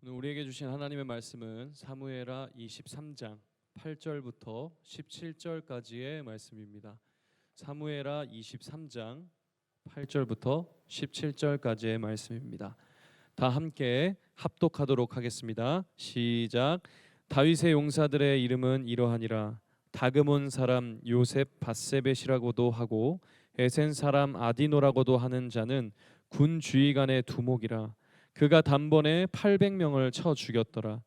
오늘 우리에게 주신 하나님의 말씀은 사무엘하 23장 8절부터 17절까지의 말씀입니다. 사무엘하 23장 8절부터 17절까지의 말씀입니다. 다 함께 합독하도록 하겠습니다. 시작. 다윗의 용사들의 이름은 이러하니라. 다그몬 사람 요셉 바세벳이라고도 하고 에센 사람 아디노라고도 하는 자는 군 주의관의 두목이라. 그가 단번에 800명을 쳐 죽였더라.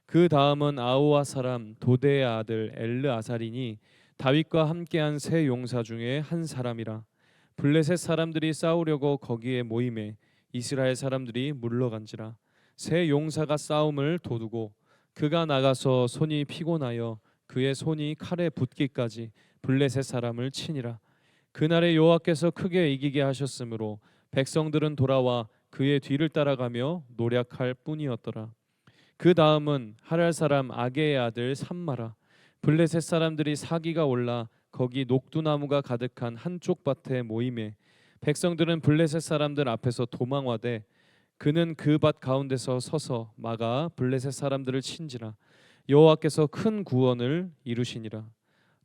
그 다음은 아우아 사람 도대의 아들 엘르아살이니 다윗과 함께한 세 용사 중에 한 사람이라. 블레셋 사람들이 싸우려고 거기에 모임에 이스라엘 사람들이 물러간지라. 세 용사가 싸움을 도두고 그가 나가서 손이 피곤하여 그의 손이 칼에 붙기까지 블레셋 사람을 치니라. 그날에 여호와께서 크게 이기게 하셨으므로 백성들은 돌아와 그의 뒤를 따라가며 노략할 뿐이었더라. 그 다음은 하랄 사람 아게의 아들 삼마라. 블레셋 사람들이 사기가 올라 거기 녹두나무가 가득한 한쪽 밭에 모임에 백성들은 블레셋 사람들 앞에서 도망하되 그는 그 밭 가운데서 서서 막아 블레셋 사람들을 친지라. 여호와께서 큰 구원을 이루시니라.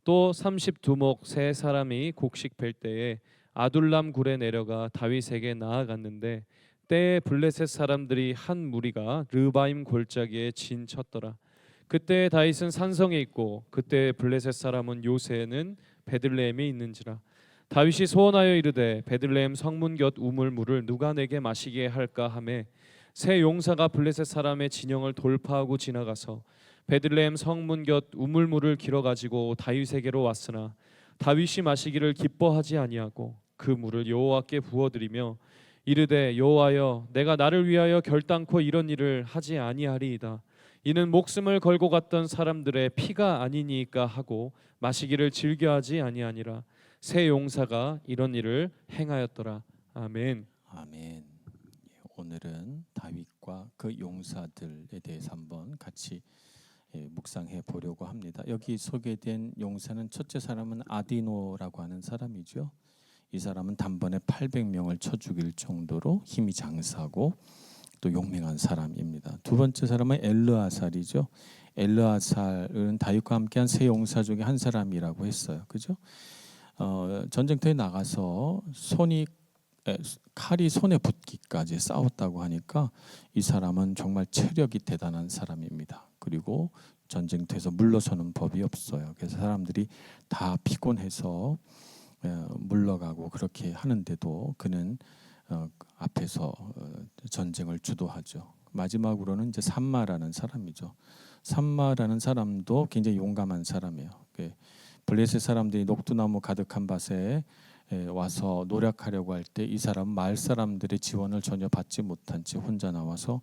또 32목 세 사람이 곡식 벨 때에 아둘람 굴에 내려가 다윗에게 나아갔는데 때에 블레셋 사람들이 한 무리가 르바임 골짜기에 진쳤더라. 그때 다윗은 산성에 있고 그때 블레셋 사람은 요새는 베들레헴에 있는지라. 다윗이 소원하여 이르되 베들레헴 성문 곁 우물물을 누가 내게 마시게 할까 하매 세 용사가 블레셋 사람의 진영을 돌파하고 지나가서 베들레헴 성문 곁 우물물을 길어 가지고 다윗에게로 왔으나 다윗이 마시기를 기뻐하지 아니하고 그 물을 여호와께 부어드리며 이르되 여호와여 내가 나를 위하여 결단코 이런 일을 하지 아니하리이다. 이는 목숨을 걸고 갔던 사람들의 피가 아니니까 하고 마시기를 즐겨하지 아니하니라. 세 용사가 이런 일을 행하였더라. 아멘. 아멘. 오늘은 다윗과 그 용사들에 대해서 한번 같이 묵상해 보려고 합니다. 여기 소개된 용사는 첫째 사람은 아디노라고 하는 사람이죠. 이 사람은 단번에 800명을 쳐 죽일 정도로 힘이 장사하고 또 용맹한 사람입니다. 두 번째 사람은 엘르아살이죠. 엘르아살은 다윗과 함께한 세 용사 중에 한 사람이라고 했어요. 그죠? 전쟁터에 나가서 칼이 손에 붙기까지 싸웠다고 하니까 이 사람은 정말 체력이 대단한 사람입니다. 그리고 전쟁터에서 물러서는 법이 없어요. 그래서 사람들이 다 피곤해서 물러가고 그렇게 하는데도 그는 앞에서 전쟁을 주도하죠. 마지막으로는 이제 삼마라는 사람이죠. 삼마라는 사람도 굉장히 용감한 사람이에요. 블레셋 사람들이 녹두나무 가득한 밭에 와서 노력하려고 할 때 이 사람은 마을 사람들의 지원을 전혀 받지 못한 채 혼자 나와서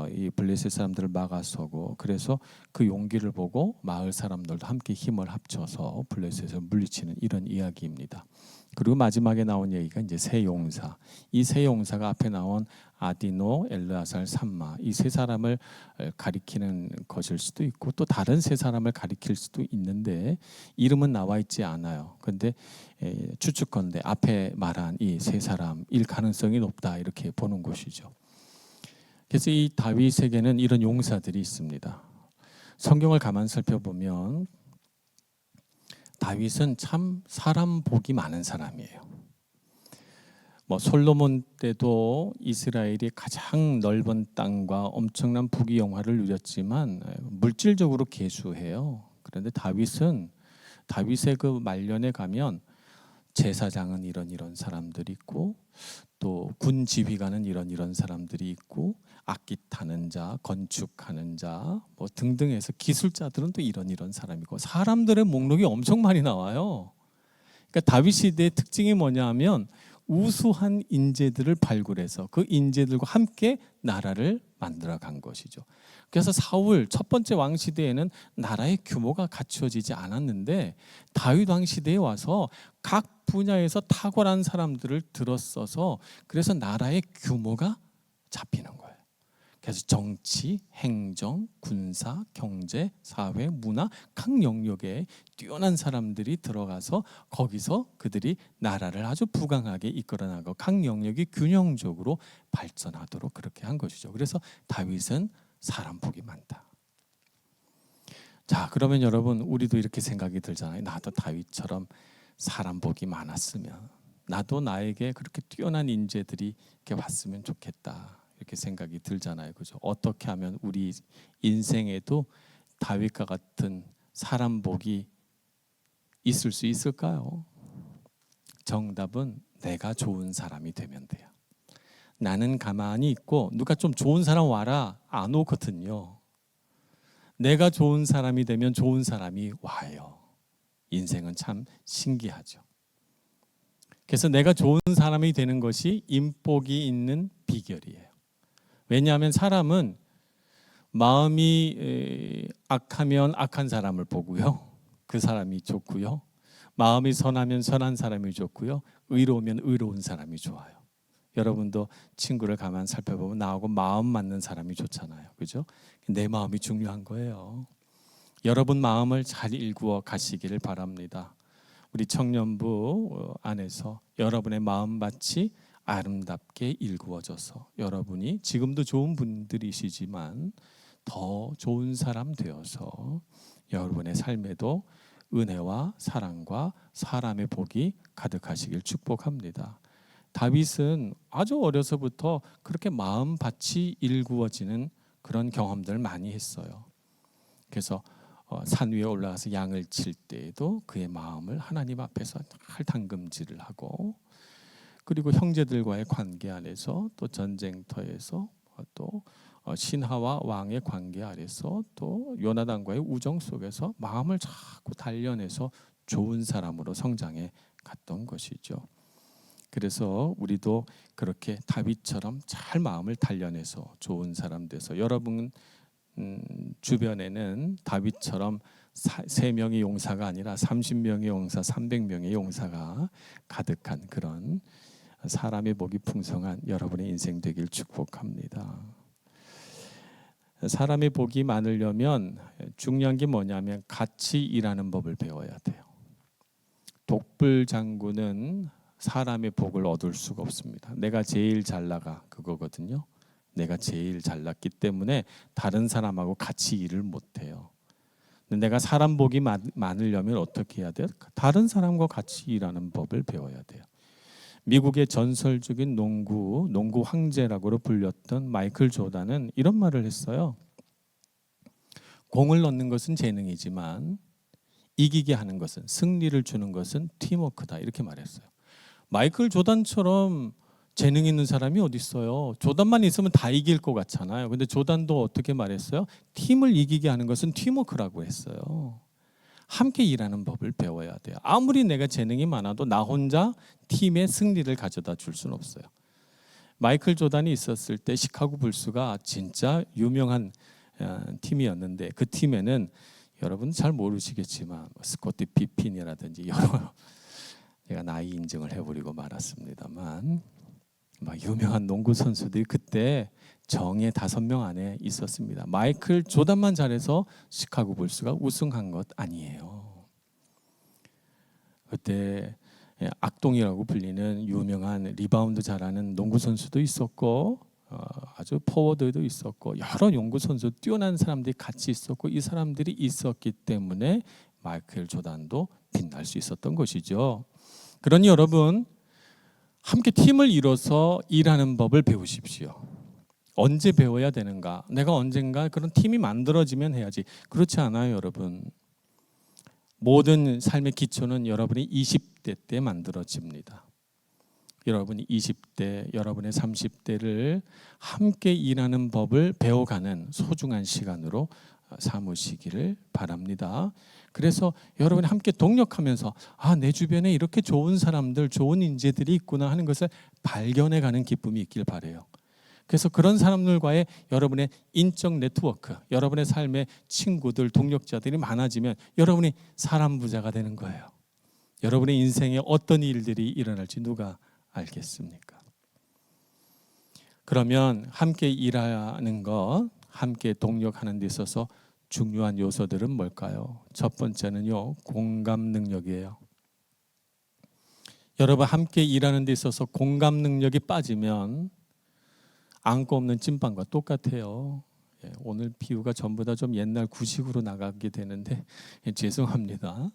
이 블레셋 사람들을 막아서고, 그래서 그 용기를 보고 마을 사람들도 함께 힘을 합쳐서 블레셋을 물리치는 이런 이야기입니다. 그리고 마지막에 나온 얘기가 이제 세 용사. 이 세 용사가 앞에 나온 아디노, 엘르아살, 삼마, 이 세 사람을 가리키는 것일 수도 있고 또 다른 세 사람을 가리킬 수도 있는데 이름은 나와 있지 않아요. 그런데 추측컨대 앞에 말한 이 세 사람일 가능성이 높다 이렇게 보는 것이죠. 그래서 이 다윗에게는 이런 용사들이 있습니다. 성경을 가만 살펴보면 다윗은 참 사람 복이 많은 사람이에요. 솔로몬 때도 이스라엘이 가장 넓은 땅과 엄청난 부귀영화를 누렸지만 물질적으로 계수해요. 그런데 다윗의 그 말년에 가면 제사장은 이런 사람들이 있고 또 군 지휘관은 이런 사람들이 있고 악기 타는 자, 건축하는 자 등등 해서 기술자들은 또 이런 사람이고 사람들의 목록이 엄청 많이 나와요. 그러니까 다윗 시대의 특징이 뭐냐 하면 우수한 인재들을 발굴해서 그 인재들과 함께 나라를 만들어 간 것이죠. 그래서 사울 첫 번째 왕 시대에는 나라의 규모가 갖추어지지 않았는데 다윗 왕 시대에 와서 각 분야에서 탁월한 사람들을 들어서서 그래서 나라의 규모가 잡히는 거예요. 그래서 정치, 행정, 군사, 경제, 사회, 문화 각 영역에 뛰어난 사람들이 들어가서 거기서 그들이 나라를 아주 부강하게 이끌어나가고 각 영역이 균형적으로 발전하도록 그렇게 한 것이죠. 그래서 다윗은 사람 복이 많다. 자, 그러면 여러분 우리도 이렇게 생각이 들잖아요. 나도 다윗처럼 사람 복이 많았으면, 나도 나에게 그렇게 뛰어난 인재들이 이렇게 왔으면 좋겠다, 이렇게 생각이 들잖아요. 그죠? 어떻게 하면 우리 인생에도 다윗과 같은 사람 복이 있을 수 있을까요? 정답은 내가 좋은 사람이 되면 돼요. 나는 가만히 있고 누가 좀 좋은 사람 와라 안 오거든요. 내가 좋은 사람이 되면 좋은 사람이 와요. 인생은 참 신기하죠. 그래서 내가 좋은 사람이 되는 것이 인복이 있는 비결이에요. 왜냐하면 사람은 마음이 악하면 악한 사람을 보고요, 그 사람이 좋고요. 마음이 선하면 선한 사람이 좋고요. 의로우면 의로운 사람이 좋아요. 여러분도 친구를 가만 살펴보면 나하고 마음 맞는 사람이 좋잖아요. 그죠? 내 마음이 중요한 거예요. 여러분 마음을 잘 일구어 가시기를 바랍니다. 우리 청년부 안에서 여러분의 마음밭이 아름답게 일구어져서 여러분이 지금도 좋은 분들이시지만 더 좋은 사람 되어서 여러분의 삶에도 은혜와 사랑과 사람의 복이 가득하시길 축복합니다. 다윗은 아주 어려서부터 그렇게 마음밭이 일구어지는 그런 경험들을 많이 했어요. 그래서 산 위에 올라가서 양을 칠 때에도 그의 마음을 하나님 앞에서 잘 담금질을 하고, 그리고 형제들과의 관계 안에서, 또 전쟁터에서, 또 신하와 왕의 관계 아래서, 또 요나단과의 우정 속에서 마음을 자꾸 단련해서 좋은 사람으로 성장해 갔던 것이죠. 그래서 우리도 그렇게 다윗처럼 잘 마음을 단련해서 좋은 사람 돼서, 여러분 주변에는 다윗처럼 3명의 용사가 아니라 30명의 용사, 300명의 용사가 가득한 그런 사람의 복이 풍성한 여러분의 인생 되길 축복합니다. 사람의 복이 많으려면 중요한 게 뭐냐면 같이 일하는 법을 배워야 돼요. 독불 장군은 사람의 복을 얻을 수가 없습니다. 내가 제일 잘 나가 그거거든요. 내가 제일 잘났기 때문에 다른 사람하고 같이 일을 못해요. 내가 사람 복이 많으려면 어떻게 해야 돼요? 다른 사람과 같이 일하는 법을 배워야 돼요. 미국의 전설적인 농구 황제라고 불렸던 마이클 조던은 이런 말을 했어요. 공을 넣는 것은 재능이지만 이기게 하는 것은, 승리를 주는 것은 팀워크다, 이렇게 말했어요. 마이클 조던처럼 재능 있는 사람이 어디 있어요? 조던만 있으면 다 이길 것 같잖아요. 근데 조던도 어떻게 말했어요? 팀을 이기게 하는 것은 팀워크라고 했어요. 함께 일하는 법을 배워야 돼요. 아무리 내가 재능이 많아도 나 혼자 팀의 승리를 가져다 줄 수는 없어요. 마이클 조던이 있었을 때 시카고 불스가 진짜 유명한 팀이었는데, 그 팀에는 여러분 잘 모르시겠지만 스코티 피핀이라든지 여러, 제가 나이 인정을 해버리고 말았습니다만, 유명한 농구 선수들이 그때 정예 5명 안에 있었습니다. 마이클 조던만 잘해서 시카고 불스가 우승한 것 아니에요. 그때 악동이라고 불리는 유명한 리바운드 잘하는 농구 선수도 있었고, 아주 포워드도 있었고, 여러 농구 선수 뛰어난 사람들이 같이 있었고, 이 사람들이 있었기 때문에 마이클 조던도 빛날 수 있었던 것이죠. 그러니 여러분, 함께 팀을 이뤄서 일하는 법을 배우십시오. 언제 배워야 되는가? 내가 언젠가 그런 팀이 만들어지면 해야지. 그렇지 않아요, 여러분. 모든 삶의 기초는 여러분이 20대 때 만들어집니다. 여러분이 20대, 여러분의 30대를 함께 일하는 법을 배워가는 소중한 시간으로 삼으시기를 바랍니다. 그래서 여러분이 함께 동력하면서 내 주변에 이렇게 좋은 사람들, 좋은 인재들이 있구나 하는 것을 발견해가는 기쁨이 있길 바라요. 그래서 그런 사람들과의 여러분의 인적 네트워크, 여러분의 삶의 친구들, 동력자들이 많아지면 여러분이 사람 부자가 되는 거예요. 여러분의 인생에 어떤 일들이 일어날지 누가 알겠습니까? 그러면 함께 일하는 것, 함께 동력하는 데 있어서 중요한 요소들은 뭘까요? 첫 번째는요, 공감 능력이에요. 여러분 함께 일하는 데 있어서 공감 능력이 빠지면 안고 없는 찐빵과 똑같아요. 오늘 비유가 전부 다 좀 옛날 구식으로 나가게 되는데 죄송합니다.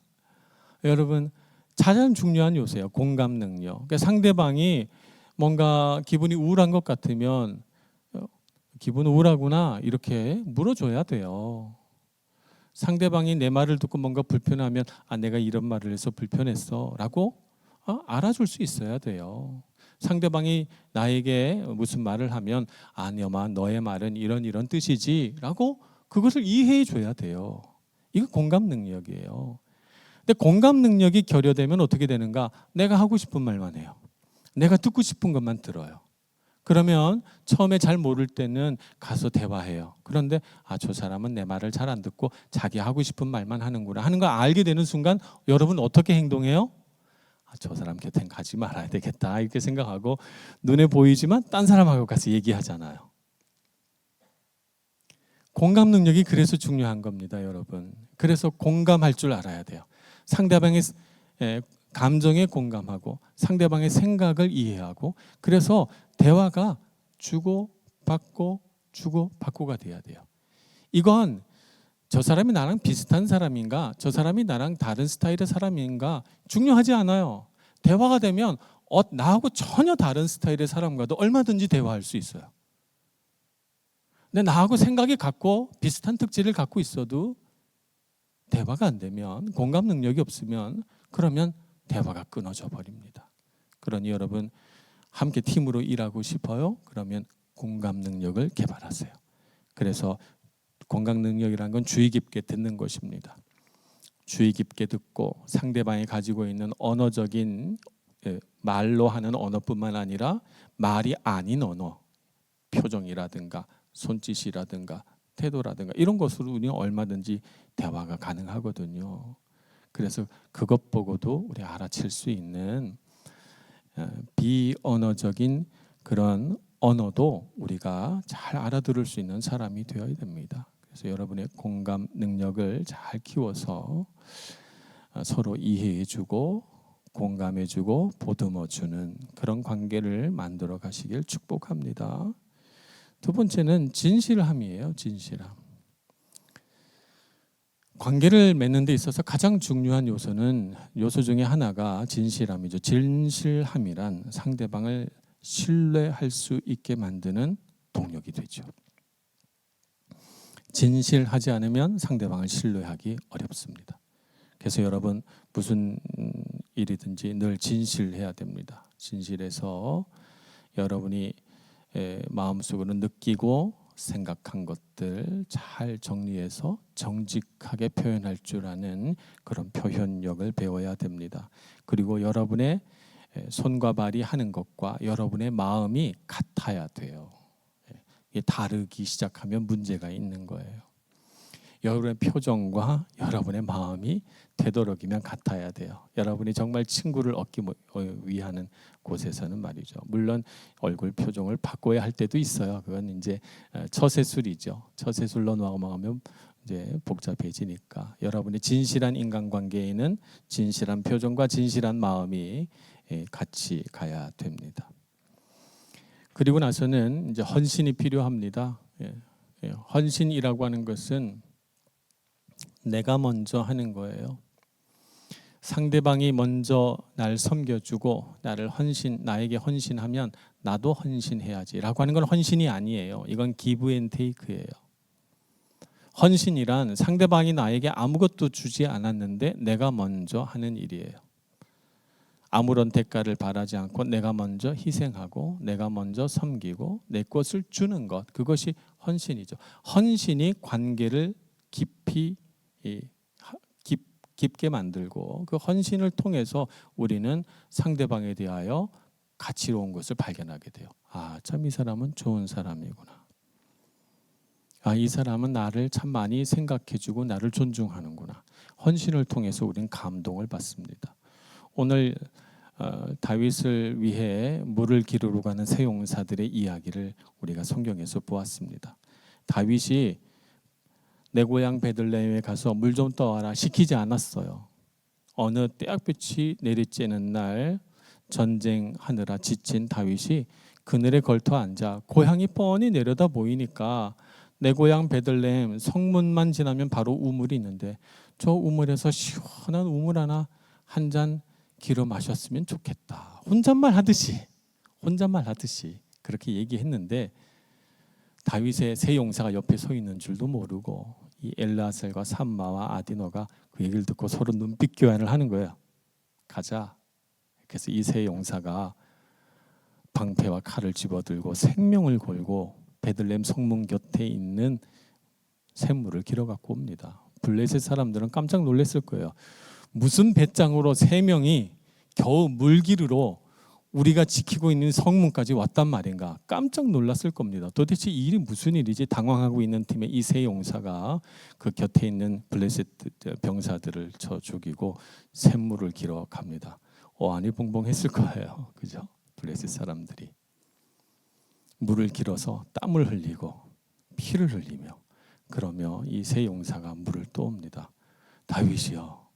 여러분, 가장 중요한 요소예요. 공감 능력. 그러니까 상대방이 뭔가 기분이 우울한 것 같으면 기분 우울하구나 이렇게 물어줘야 돼요. 상대방이 내 말을 듣고 뭔가 불편하면 내가 이런 말을 해서 불편했어 라고 알아줄 수 있어야 돼요. 상대방이 나에게 무슨 말을 하면 여마 너의 말은 이런 뜻이지 라고 그것을 이해해 줘야 돼요. 이거 공감 능력이에요. 근데 공감 능력이 결여되면 어떻게 되는가? 내가 하고 싶은 말만 해요. 내가 듣고 싶은 것만 들어요. 그러면 처음에 잘 모를 때는 가서 대화해요. 그런데 저 사람은 내 말을 잘 안 듣고 자기 하고 싶은 말만 하는구나 하는 걸 알게 되는 순간 여러분 어떻게 행동해요? 저 사람 곁엔 가지 말아야 되겠다 이렇게 생각하고 눈에 보이지만 딴 사람하고 가서 얘기하잖아요. 공감 능력이 그래서 중요한 겁니다, 여러분. 그래서 공감할 줄 알아야 돼요. 상대방의 감정에 공감하고 상대방의 생각을 이해하고 그래서 대화가 주고받고가 돼야 돼요. 이건 저 사람이 나랑 비슷한 사람인가 저 사람이 나랑 다른 스타일의 사람인가 중요하지 않아요. 대화가 되면 나하고 전혀 다른 스타일의 사람과도 얼마든지 대화할 수 있어요. 근데 나하고 생각이 같고 비슷한 특질을 갖고 있어도 대화가 안 되면 공감 능력이 없으면 그러면 대화가 끊어져 버립니다. 그러니 여러분 함께 팀으로 일하고 싶어요? 그러면 공감 능력을 개발하세요. 그래서 공감 능력이라는 건 주의 깊게 듣는 것입니다. 주의 깊게 듣고 상대방이 가지고 있는 언어적인 말로 하는 언어뿐만 아니라 말이 아닌 언어, 표정이라든가 손짓이라든가 태도라든가 이런 것으로 우리는 얼마든지 대화가 가능하거든요. 그래서 그것 보고도 우리 알아챌 수 있는 비언어적인 그런 언어도 우리가 잘 알아들을 수 있는 사람이 되어야 됩니다. 그래서 여러분의 공감 능력을 잘 키워서 서로 이해해주고 공감해주고 보듬어주는 그런 관계를 만들어 가시길 축복합니다. 두 번째는 진실함이에요. 진실함. 관계를 맺는 데 있어서 가장 중요한 요소 중에 하나가 진실함이죠. 진실함이란 상대방을 신뢰할 수 있게 만드는 동력이 되죠. 진실하지 않으면 상대방을 신뢰하기 어렵습니다. 그래서 여러분 무슨 일이든지 늘 진실해야 됩니다. 진실해서 여러분이 마음속으로 느끼고 생각한 것들 잘 정리해서 정직하게 표현할 줄 아는 그런 표현력을 배워야 됩니다. 그리고 여러분의 손과 발이 하는 것과 여러분의 마음이 같아야 돼요. 이게 다르기 시작하면 문제가 있는 거예요. 여러분의 표정과 여러분의 마음이 되도록이면 같아야 돼요. 여러분이 정말 친구를 얻기 위하는 곳에서는 말이죠. 물론 얼굴 표정을 바꿔야 할 때도 있어요. 그건 이제 처세술이죠. 처세술로 넘어가면 이제 복잡해지니까 여러분의 진실한 인간관계에는 진실한 표정과 진실한 마음이 같이 가야 됩니다. 그리고 나서는 이제 헌신이 필요합니다. 헌신이라고 하는 것은 내가 먼저 하는 거예요. 상대방이 먼저 날 섬겨주고 나에게 헌신하면 나도 헌신해야지라고 하는 건 헌신이 아니에요. 이건 기브 앤 테이크예요. 헌신이란 상대방이 나에게 아무것도 주지 않았는데 내가 먼저 하는 일이에요. 아무런 대가를 바라지 않고 내가 먼저 희생하고 내가 먼저 섬기고 내 것을 주는 것, 그것이 헌신이죠. 헌신이 관계를 깊게 만들고 그 헌신을 통해서 우리는 상대방에 대하여 가치로운 것을 발견하게 돼요. 참 이 사람은 좋은 사람이구나. 이 사람은 나를 참 많이 생각해주고 나를 존중하는구나. 헌신을 통해서 우리는 감동을 받습니다. 오늘 다윗을 위해 물을 기르러 가는 세 용사들의 이야기를 우리가 성경에서 보았습니다. 다윗이 내 고향 베들레헴에 가서 물 좀 떠와라 시키지 않았어요. 어느 떼약볕이 내리쬐는 날 전쟁하느라 지친 다윗이 그늘에 걸터 앉아 고향이 뻔히 내려다 보이니까 내 고향 베들레헴 성문만 지나면 바로 우물이 있는데 저 우물에서 시원한 우물 하나 한 잔 길어 마셨으면 좋겠다. 혼잣말 하듯이 그렇게 얘기했는데 다윗의 세 용사가 옆에 서 있는 줄도 모르고 이 엘르아셀과 삼마와 아디노가 그 얘기를 듣고 서로 눈빛 교환을 하는 거예요. 가자. 그래서 이 세 용사가 방패와 칼을 집어들고 생명을 걸고 베들레헴 성문 곁에 있는 샘물을 길어 갖고 옵니다. 블레셋 사람들은 깜짝 놀랐을 거예요. 무슨 배짱으로 세 명이 겨우 물기르러 우리가 지키고 있는 성문까지 왔단 말인가. 깜짝 놀랐을 겁니다. 도대체 이 일이 무슨 일이지? 당황하고 있는 팀의 이 세 용사가 그 곁에 있는 블레셋 병사들을 쳐 죽이고 샘물을 길어 갑니다. 어안이 벙벙했을 거예요. 그죠? 블레셋 사람들이 물을 길어서 땀을 흘리고 피를 흘리며 그러며 이 세 용사가 물을 떠옵니다. 다윗이여,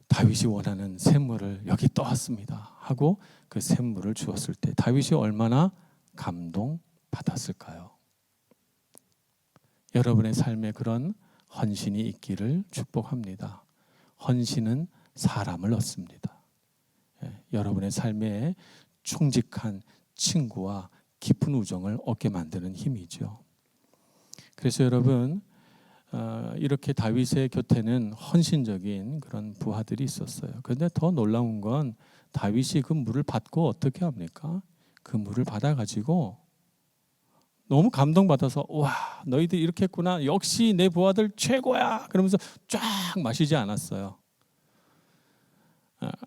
다윗이 원하는 샘물을 여기 떠왔습니다 하고 그 샘물을 주었을 때 다윗이 얼마나 감동받았을까요? 여러분의 삶에 그런 헌신이 있기를 축복합니다. 헌신은 사람을 얻습니다. 여러분의 삶에 충직한 친구와 깊은 우정을 얻게 만드는 힘이죠. 그래서 여러분 이렇게 다윗의 곁에는 헌신적인 그런 부하들이 있었어요. 그런데 더 놀라운 건 다윗이 그 물을 받고 어떻게 합니까? 그 물을 받아가지고 너무 감동받아서 와 너희들 이렇게 했구나. 역시 내 부하들 최고야. 그러면서 쫙 마시지 않았어요.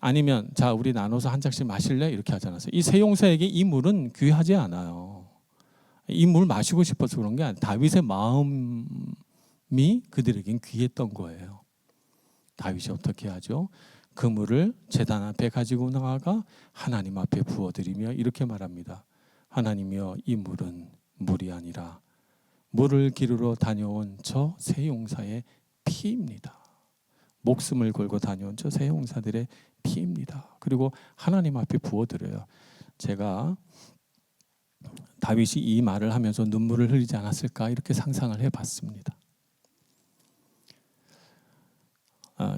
아니면 자 우리 나눠서 한 잔씩 마실래? 이렇게 하지 않았어요. 이 세 용사에게 이 물은 귀하지 않아요. 이 물 마시고 싶어서 그런 게 아니라 다윗의 마음이 그들에겐 귀했던 거예요. 다윗이 어떻게 하죠? 그 물을 제단 앞에 가지고 나아가 하나님 앞에 부어드리며 이렇게 말합니다. 하나님이여 이 물은 물이 아니라 물을 기르러 다녀온 저 세 용사의 피입니다. 목숨을 걸고 다녀온 저 세 용사들의 피입니다. 그리고 하나님 앞에 부어드려요. 제가 다윗이 이 말을 하면서 눈물을 흘리지 않았을까 이렇게 상상을 해봤습니다.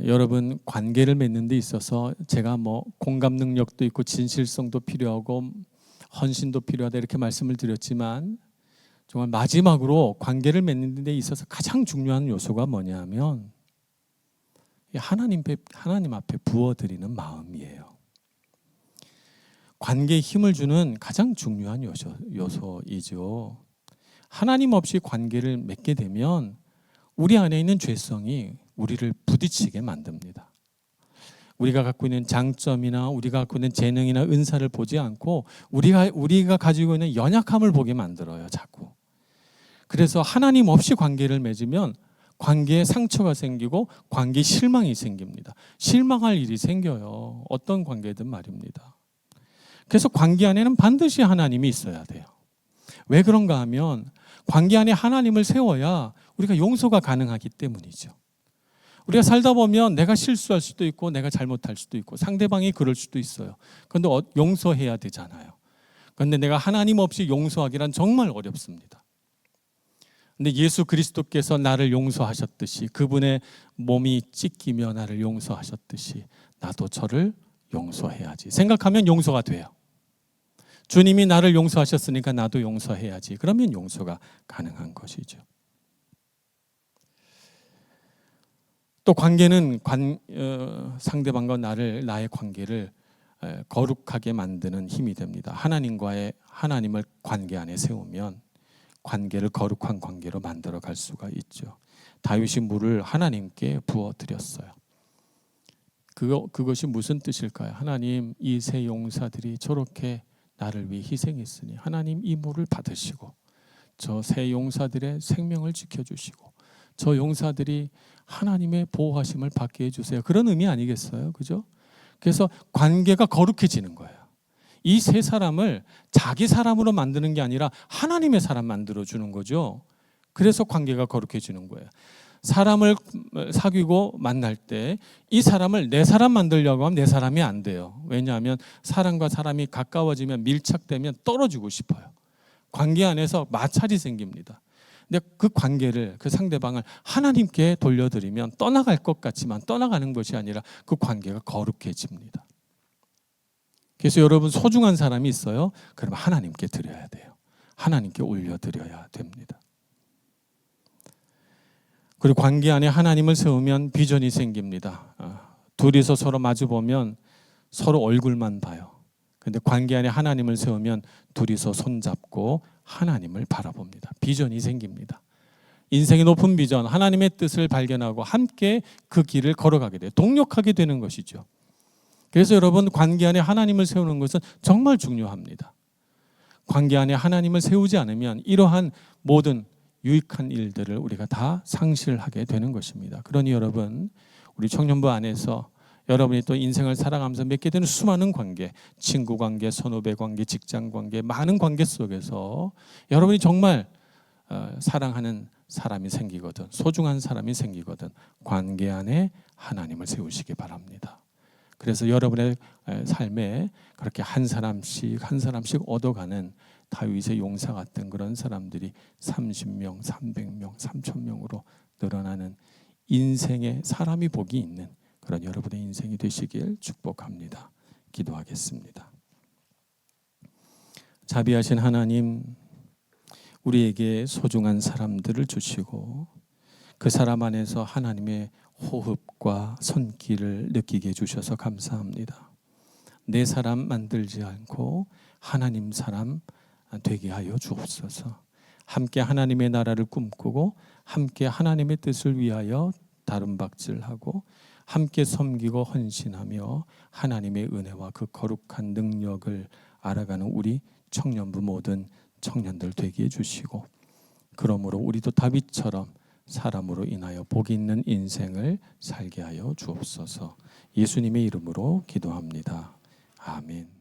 여러분 관계를 맺는 데 있어서 제가 뭐 공감 능력도 있고 진실성도 필요하고 헌신도 필요하다 이렇게 말씀을 드렸지만 정말 마지막으로 관계를 맺는 데 있어서 가장 중요한 요소가 뭐냐면 하나님 앞에 부어드리는 마음이에요. 관계에 힘을 주는 가장 중요한 요소이죠. 하나님 없이 관계를 맺게 되면 우리 안에 있는 죄성이 우리를 부딪히게 만듭니다. 우리가 갖고 있는 장점이나 우리가 갖고 있는 재능이나 은사를 보지 않고 우리가 가지고 있는 연약함을 보게 만들어요. 자꾸. 그래서 하나님 없이 관계를 맺으면 관계에 상처가 생기고 관계에 실망이 생깁니다. 실망할 일이 생겨요. 어떤 관계든 말입니다. 그래서 관계 안에는 반드시 하나님이 있어야 돼요. 왜 그런가 하면 관계 안에 하나님을 세워야 우리가 용서가 가능하기 때문이죠. 우리가 살다 보면 내가 실수할 수도 있고 내가 잘못할 수도 있고 상대방이 그럴 수도 있어요. 그런데 용서해야 되잖아요. 그런데 내가 하나님 없이 용서하기란 정말 어렵습니다. 근데 예수 그리스도께서 나를 용서하셨듯이 그분의 몸이 찢기며 나를 용서하셨듯이 나도 저를 용서해야지. 생각하면 용서가 돼요. 주님이 나를 용서하셨으니까 나도 용서해야지. 그러면 용서가 가능한 것이죠. 또 관계는 상대방과 나의 관계를 거룩하게 만드는 힘이 됩니다. 하나님을 관계 안에 세우면 관계를 거룩한 관계로 만들어 갈 수가 있죠. 다윗이 물을 하나님께 부어 드렸어요. 그것이 무슨 뜻일까요? 하나님, 이 세 용사들이 저렇게 나를 위해 희생했으니 하나님 이 물을 받으시고 저 세 용사들의 생명을 지켜주시고 저 용사들이 하나님의 보호하심을 받게 해주세요. 그런 의미 아니겠어요? 그죠? 그래서 관계가 거룩해지는 거예요. 이 세 사람을 자기 사람으로 만드는 게 아니라 하나님의 사람 만들어주는 거죠. 그래서 관계가 거룩해지는 거예요. 사람을 사귀고 만날 때 이 사람을 내 사람 만들려고 하면 내 사람이 안 돼요. 왜냐하면 사람과 사람이 가까워지면 밀착되면 떨어지고 싶어요. 관계 안에서 마찰이 생깁니다. 근데 그 관계를, 그 상대방을 하나님께 돌려드리면 떠나갈 것 같지만 떠나가는 것이 아니라 그 관계가 거룩해집니다. 그래서 여러분 소중한 사람이 있어요? 그러면 하나님께 드려야 돼요. 하나님께 올려드려야 됩니다. 그리고 관계 안에 하나님을 세우면 비전이 생깁니다. 둘이서 서로 마주보면 서로 얼굴만 봐요. 근데 관계 안에 하나님을 세우면 둘이서 손잡고 하나님을 바라봅니다. 비전이 생깁니다. 인생의 높은 비전, 하나님의 뜻을 발견하고 함께 그 길을 걸어가게 돼요. 동력하게 되는 것이죠. 그래서 여러분 관계 안에 하나님을 세우는 것은 정말 중요합니다. 관계 안에 하나님을 세우지 않으면 이러한 모든 유익한 일들을 우리가 다 상실하게 되는 것입니다. 그러니 여러분 우리 청년부 안에서 여러분이 또 인생을 살아가면서 맺게 되는 수많은 관계, 친구 관계, 선후배 관계, 직장 관계, 많은 관계 속에서 여러분이 정말 사랑하는 사람이 생기거든, 소중한 사람이 생기거든 관계 안에 하나님을 세우시기 바랍니다. 그래서 여러분의 삶에 그렇게 한 사람씩 얻어가는 다윗의 용사 같은 그런 사람들이 30명, 300명, 3,000명으로 늘어나는 인생의 사람이 복이 있는 그런 여러분의 인생이 되시길 축복합니다. 기도하겠습니다. 자비하신 하나님, 우리에게 소중한 사람들을 주시고 그 사람 안에서 하나님의 호흡과 손길을 느끼게 해주셔서 감사합니다. 내 사람 만들지 않고 하나님 사람 되게 하여 주옵소서. 함께 하나님의 나라를 꿈꾸고 함께 하나님의 뜻을 위하여 다름박질하고 함께 섬기고 헌신하며 하나님의 은혜와 그 거룩한 능력을 알아가는 우리 청년부 모든 청년들 되게 해주시고, 그러므로 우리도 다윗처럼 사람으로 인하여 복 있는 인생을 살게 하여 주옵소서. 예수님의 이름으로 기도합니다. 아멘.